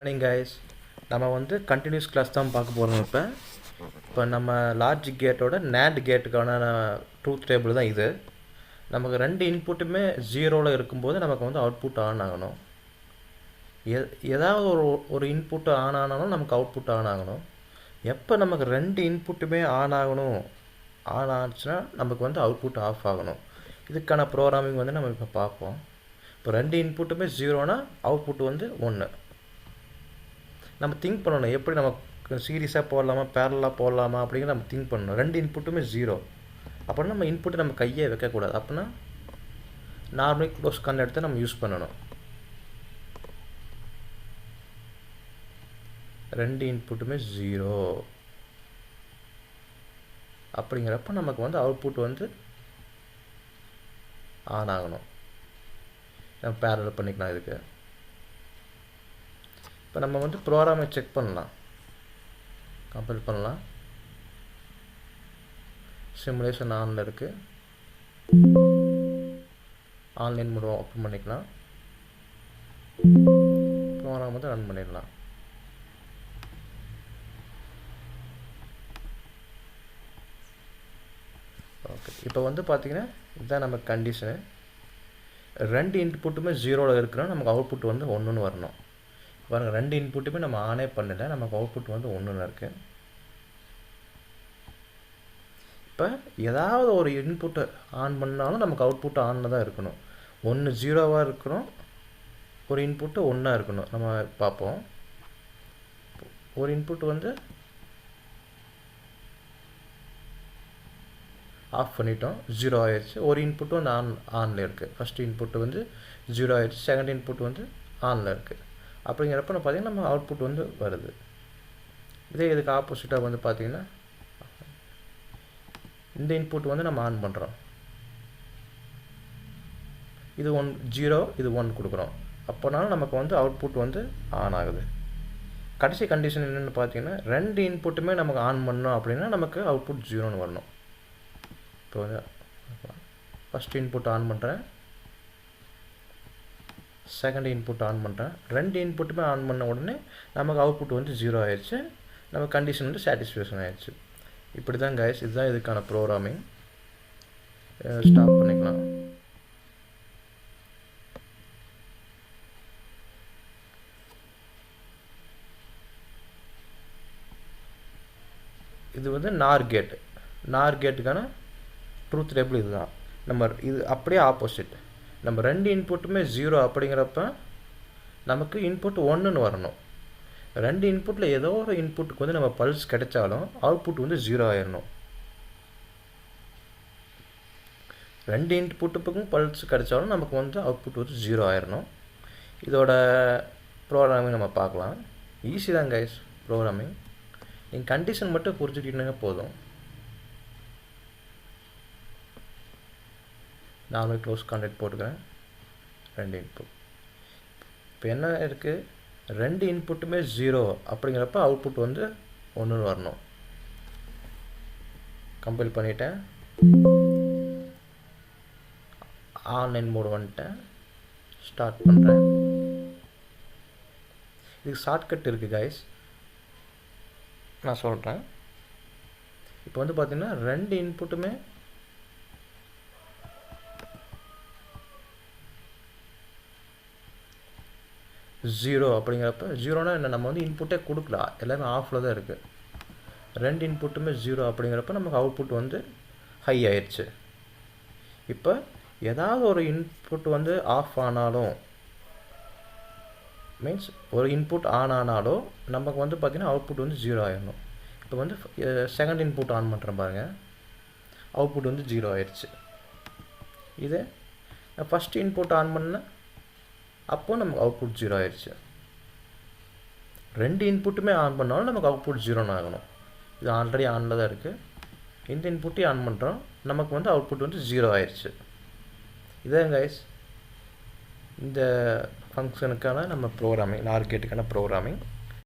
Morning guys, நம்ம வந்து continuous class தான் பார்க்க போகிறோம். இப்போ நம்ம லாஜிக் கேட்டோட நேண்ட் கேட்டுக்கான ட்ரூத் டேபிள் தான் இது. நமக்கு ரெண்டு இன்புட்டுமே ஜீரோவில் இருக்கும்போது நமக்கு வந்து அவுட்புட் ஆன் ஆகணும். ஏதாவது ஒரு இன்புட்டு ஆன் ஆனாலும் நமக்கு அவுட்புட் ஆன் ஆகணும். எப்போ நமக்கு ரெண்டு இன்புட்டுமே ஆன் ஆச்சுன்னா நமக்கு வந்து அவுட்புட் ஆஃப் ஆகணும். இதுக்கான ப்ரோக்ராமிங் வந்து நம்ம இப்போ பார்ப்போம். இப்போ ரெண்டு இன்புட்டுமே ஜீரோனா அவுட்புட் வந்து 1. நம்ம திங்க் பண்ணணும், எப்படி நம்ம சீரியஸாக போடலாமா பேரலாக போடலாமா அப்படிங்கிற நம்ம திங்க் பண்ணணும். ரெண்டு இன்புட்டுமே ஜீரோ அப்படின்னா நம்ம இன்புட்டு நம்ம கையே வைக்கக்கூடாது. அப்படின்னா நார்மலி க்ளோஸ் கண் எடுத்து நம்ம யூஸ் பண்ணணும். ரெண்டு இன்புட்டுமே ஜீரோ அப்படிங்கிறப்ப நமக்கு வந்து அவுட்புட் வந்து ஆன் ஆகணும். நம்ம பேரல் பண்ணிக்கலாம். இதுக்கு இப்போ நம்ம வந்து ப்ரோக்ராமை செக் பண்ணலாம், கம்பைல் பண்ணலாம். சிமுலேஷன் ஆனில் இருக்குது. ஆன்லைன் மோட் ஓப்பன் பண்ணிக்கலாம். ப்ரோக்ராம் வந்து ரன் பண்ணிடலாம். ஓகே, இப்போ வந்து பார்த்திங்கன்னா இதுதான் நம்ம கண்டிஷனு. ரெண்டு இன்புட்டுமே ஜீரோவில் இருக்கிறோம், நமக்கு அவுட்புட் வந்து 1ன்னு வரணும். பாருங்கள், ரெண்டு இன்புட்டுமே நம்ம ஆனே பண்ணலை, நமக்கு அவுட்புட் வந்து 1ன்னு இருக்குது. இப்போ ஏதாவது ஒரு இன்புட்டை ஆன் பண்ணாலும் நமக்கு அவுட்புட் ஆனில் தான் இருக்கணும். ஒன்று ஜீரோவாக இருக்கணும், ஒரு இன்புட்டு 1ஆக இருக்கணும். நம்ம பார்ப்போம். ஒரு இன்புட் வந்து ஆஃப் பண்ணிட்டோம், ஜீரோ ஆயிடுச்சு. ஒரு இன்புட்டு வந்து ஆனில் இருக்குது. ஃபஸ்ட் இன்புட்டு வந்து ஜீரோ ஆயிடுச்சு, செகண்ட் இன்புட் வந்து ஆனில் இருக்குது. அப்படிங்கிறப்ப நம்ம பார்த்திங்கன்னா நம்ம அவுட்புட் வந்து வருது. இதே இதுக்கு ஆப்போசிட்டாக வந்து பார்த்திங்கன்னா இந்த இன்புட் வந்து நம்ம ஆன் பண்ணுறோம். இது 1 0, இது 1 கொடுக்குறோம். அப்போனாலும் நமக்கு வந்து அவுட்புட் வந்து ஆன் ஆகுது. கடைசி கண்டிஷன் என்னென்னு பார்த்தீங்கன்னா, ரெண்டு இன்புட்டுமே நமக்கு ஆன் பண்ணோம் அப்படின்னா நமக்கு அவுட்புட் 0ன்னு வரணும். இப்போ ஃபஸ்ட் இன்புட் ஆன் பண்ணுறேன், செகண்ட் இன்புட் ஆன் பண்ணுறேன். ரெண்டு இன்புட்டுமே ஆன் பண்ண உடனே நமக்கு அவுட்புட் வந்து 0 ஆயிடுச்சு. நம்ம கண்டிஷன் வந்து சாட்டிஸ்ஃபேக்ஷன் ஆயிடுச்சு. இப்படி தான் கைஸ், இதுதான் இதுக்கான ப்ரோக்ராமிங். ஸ்டாப் பண்ணிக்கலாம். இது வந்து நார் கேட்டுக்கான ட்ரூத் டேபிள் இதுதான். நம்ம இது அப்படியே ஆப்போசிட். நம்ம ரெண்டு இன்புட்டுமே ஜீரோ அப்படிங்கிறப்ப நமக்கு இன்புட் 1ன்னு வரணும். ரெண்டு இன்புட்டில் ஏதோ ஒரு இன்புட்டுக்கு வந்து நம்ம பல்ஸ் கிடைச்சாலும் அவுட்புட் வந்து 0 ஆயிடணும். ரெண்டு இன்புட்டுக்கும் பல்ஸ் கிடைச்சாலும் நமக்கு வந்து அவுட்புட் வந்து 0 ஆயிடணும். இதோட ப்ரோக்ராமிங் நம்ம பார்க்கலாம். ஈஸி தான் கைஸ் ப்ரோக்ராமிங். நீங்கள் கண்டிஷன் மட்டும் புரிஞ்சுக்கிட்டீங்கன்னா போதும். நார்மல் க்ளோஸ் கான்டாக்ட் போட்டுக்கிறேன். ரெண்டு இன்புட். இப்போ என்ன இருக்குது, ரெண்டு இன்புட்டுமே ஜீரோ அப்படிங்கிறப்ப அவுட்புட் வந்து 1ன்னு வரணும். கம்பைல் பண்ணிட்டேன், ஆன்லைன் மோடு வந்துட்டேன், ஸ்டார்ட் பண்ணுறேன். இதுக்கு ஷார்ட்கட் இருக்குது கைஸ், நான் சொல்கிறேன். இப்போ வந்து பார்த்திங்கன்னா ரெண்டு இன்புட்டுமே ஜீரோ அப்படிங்கிறப்ப, ஜீரோனா என்ன, நம்ம வந்து இன்புட்டே கொடுக்கல, எல்லாமே ஆஃபில் தான் இருக்குது. ரெண்டு இன்புட்டுமே ஜீரோ அப்படிங்கிறப்ப நமக்கு அவுட்புட் வந்து ஹை ஆயிடுச்சு. இப்போ ஏதாவது ஒரு இன்புட் வந்து ஆஃப் ஆனாலும், மீன்ஸ் ஒரு இன்புட் ஆன் ஆனாலும் நமக்கு வந்து பார்த்திங்கன்னா அவுட்புட் வந்து 0 ஆயிடணும். இப்போ வந்து செகண்ட் இன்புட் ஆன் பண்ணுறேன் பாருங்கள், அவுட்புட் வந்து 0 ஆயிடுச்சு. இதே ஃபஸ்ட் இன்புட் ஆன் பண்ணேன், அப்போ நமக்கு அவுட்புட் 0 ஆயிடுச்சு. ரெண்டு இன்புட்டுமே ஆன் பண்ணாலும் நமக்கு அவுட்புட் 0ன்னு ஆகணும். இது ஆல்ரெடி ஆனில் தான் இருக்குது. இந்த இன்புட்டையும் ஆன் பண்ணுறோம், நமக்கு வந்து அவுட்புட் வந்து 0 ஆயிடுச்சு. இதான் கைஸ் இந்த ஃபங்க்ஷனுக்கான நம்ம ப்ரோக்ராமிங், நார் கேட்டுக்கான ப்ரோக்ராமிங்.